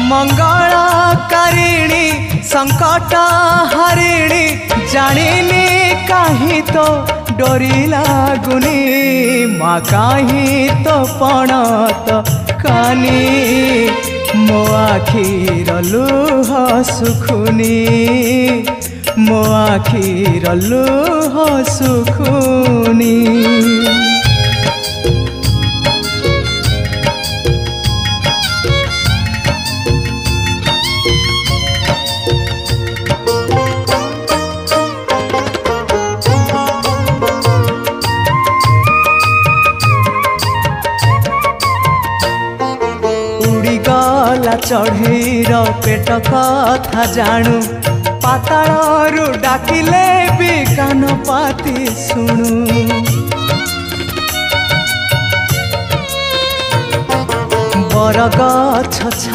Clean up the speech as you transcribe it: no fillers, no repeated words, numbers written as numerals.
मंगलकारिणी संकट हरिणी जानिनी कहीं तो डोरी लागुनी माँ कहीं तो पणत कानी मो आखिर लुह सुखुनी मो आखिर लुह सुखुनी। चढ़ईर पेट कथा जानू पातालू डाकिले भी कान पाती शुणु बरगछ